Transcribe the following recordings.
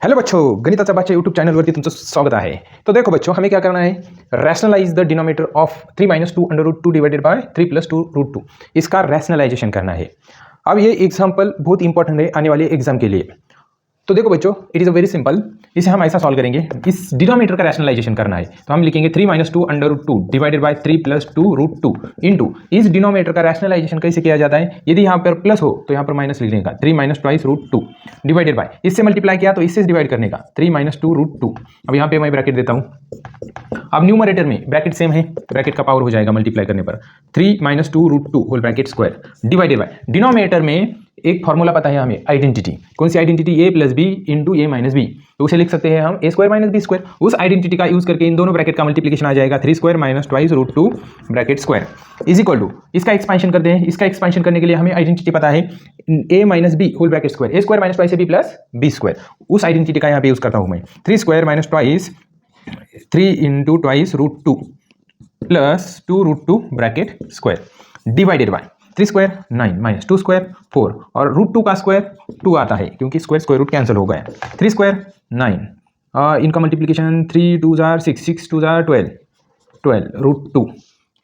Hello बच्चो, गणिताचा बच्चा यूट्यूब चॅनलवरती तुमचं स्वागत आहे. तो देखो बच्चो, हमें क्या करना है, rationalise the denominator of 3 - 2 √2 divided by 3 + 2 √2. इसका रैशनलाइजेशन करना है. अब ये एग्जाम्पल बहुत इंपॉर्टेंट है आने वाले एग्जाम के लिए. तो देखो बच्चों, it is a very simple. इसे हम ऐसा सॉल्व करेंगे, इस डिनोमिनेटर का रैशनलाइजेशन करना है. तो हम लिखेंगे 3 - 2 √2 डिवाइडेड बाय 3 + 2 √2 इंटू इस डिनोमिनेटर का रैशनलाइजेशन कैसे किया जाता है. यदि यहाँ पर प्लस हो तो यहाँ पर माइनस लिखने का 3 - 2 √2 डिवाइडेड बाय, इससे मल्टीप्लाई किया तो इससे डिवाइड करने का 3 - 2 √2. अब यहाँ पे मैं ब्रैकेट देता हूँ. अब न्यूमरेटर में ब्रैकेट सेम है, ब्रैकेट का पावर हो जाएगा मल्टीप्लाई करने पर 3 - 2 √2 whole bracket square divided by denominator में एक फॉर्मूला पता है हमें, आइडेंटिटी. कौन सी identity? a + b into a - b. तो उसे लिख सकते हैं हम a² - b². उस आइडेंटिटी का यूज करके इन दोनों ब्रैकेट का मल्टीप्लिकेशन आ जाएगा 3² - 2 √2 bracket square is equal to, इसका एक्सपेंशन करते हैं. इसका एक्सपेंशन करने के लिए हमें आइडेंटिटी पता है a - b whole bracket square, a² - 2ab plus b². उस आइडेंटिटी का यहाँ पे यूज करता हूँ मैं. 3² - 2 3 into 2 √2 plus 2 √2 bracket square divided bye 3² 9 - 2² 4 और √2 का स्क्वायर 2 आता है क्योंकि स्क्वायर रूट कैंसिल हो गया. 3² 9 इनका मल्टीप्लिकेशन 3 2 6 6 2 12 12 √2.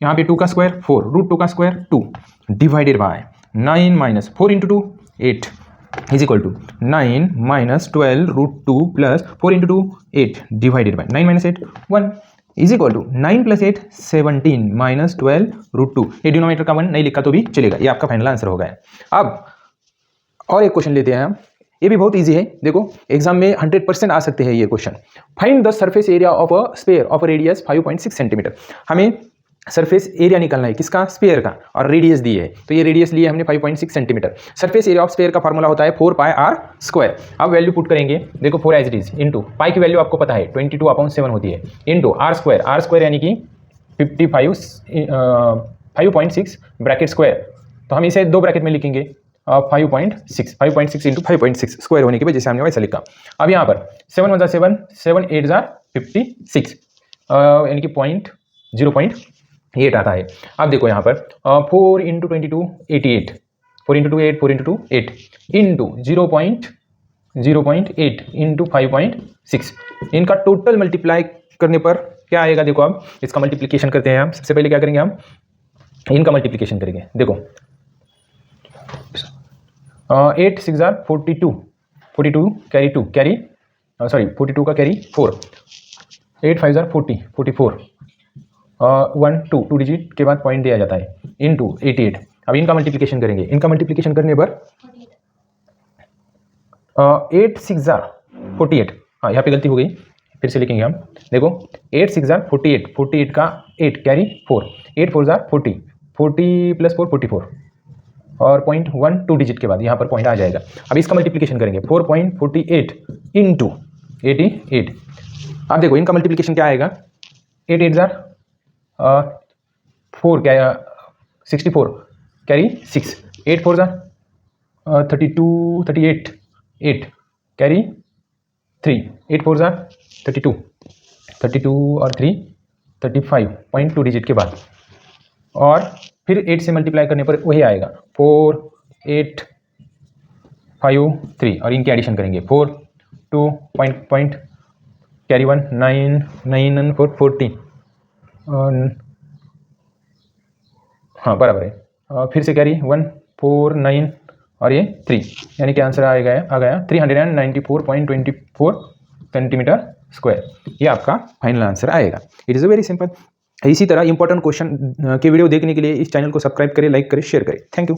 यहाँ पे 2 का स्क्वायर 4 √2 का square 2 divided by 9 - 4 into 2 8 is equal to 9 - 12 √2 plus 4 into 2 8 divided by 9 - 8 1 is equal to 9 + 8 17 - 12 √2. ये डिनोमिनेटर का 1 नहीं लिखा तो भी चलेगा. ये आपका फाइनल आंसर हो गया. अब और एक क्वेश्चन लेते हैं हम. ये भी बहुत इजी है. देखो एग्जाम में 100% आ सकते हैं ये question. Find the surface area of a sphere of a radius 5.6 centimetre. हमें सरफेस एरिया निकालना है. किसका? स्फीयर का. और रेडियस दी है तो ये रेडियस लिए हमने 5.6 centimetre. Surface area of sphere का फॉर्मूला होता है 4πr². अब वैल्यू पुट करेंगे. देखो 4 as it is into pi की वैल्यू आपको पता है 22/7 होती है इंटू r² यानी कि 5.6 ब्रैकेट स्क्वायर. तो हम इसे दो ब्रैकेट में लिखेंगे 5.6 इंटू 5.6 स्क्वायर होने की वजह से हमने वैसा लिखा. अब यहाँ पर 7 × 7 7 8 56 यानी कि 0.8 आता है. अब देखो यहाँ पर 4 × 22 88 4 × 2 8 4 × 2 8 इंटू 0.08 इंटू 5.6. इनका टोटल मल्टीप्लाई करने पर क्या आएगा? देखो अब इसका मल्टीप्लिकेशन करते हैं हम. सबसे पहले क्या करेंगे हम? इनका मल्टीप्लिकेशन करेंगे. देखो 8 6 42 42 कैरी 2 कैरी सॉरी 42 का कैरी 4 8 5 40 44 1 2 डिजिट के बाद पॉइंट दिया जाता है इंटू 88. अब इनका मल्टीप्लिकेशन करेंगे. इनका मल्टीप्लिकेशन करने पर 8 6 48. हाँ, यहाँ पे गलती हो गई, फिर से लिखेंगे हम. देखो 8 6 48 48 का 8 कैरी 4 8 4 40 40 + 4 44 और पॉइंट 1 2 डिजिट के बाद यहाँ पर पॉइंट आ जाएगा. अब इसका मल्टीप्लिकेशन करेंगे 4.48 इंटू 88. अब देखो इनका मल्टीप्लिकेशन क्या आएगा? 8 8 4 क्या 64 कैरी 6 8 4 32 38 8 कैरी 3 8 4 32 32 और 3 35.2 डिजिट के बाद और फिर 8 से मल्टीप्लाई करने पर वही आएगा 4 8 5 3 और इनके एडिशन करेंगे 4 2 पॉइंट कैरी 1 9 9 and 4 14 हाँ बराबर है. फिर से कैरी 1 4 9 और ये 3 यानी कि आंसर आ गया 394.24 सेंटीमीटर स्क्वायर. ये आपका फाइनल आंसर आएगा. It is a very simple. इसी तरह इंपॉर्टेंट क्वेश्चन के वीडियो देखने के लिए इस चैनल को सब्सक्राइब करें, लाइक करें, शेयर करें. Thank you.